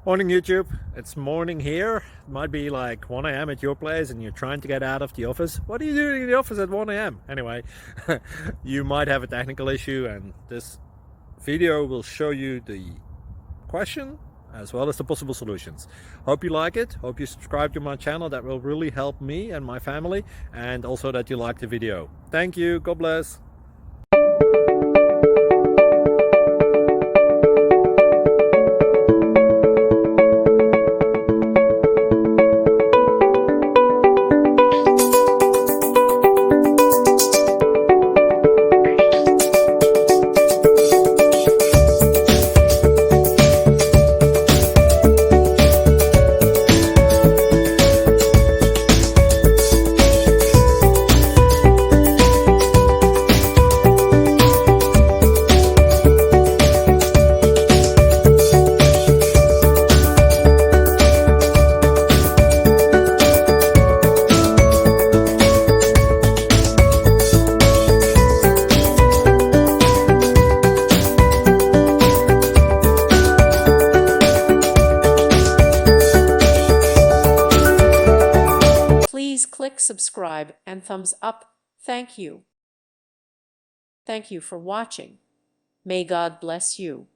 Morning YouTube, it's morning here. It might be like 1 a.m. at your place and you're trying to get out of the office. What are you doing in the office at 1 a.m.? Anyway, you might have a technical issue and this video will show you the question as well as the possible solutions. Hope you like it, hope you subscribe to my channel. That will really help me and my family, and also that you like the video. Thank you, God bless. Please click subscribe and thumbs up. Thank you. Thank you for watching. May God bless you.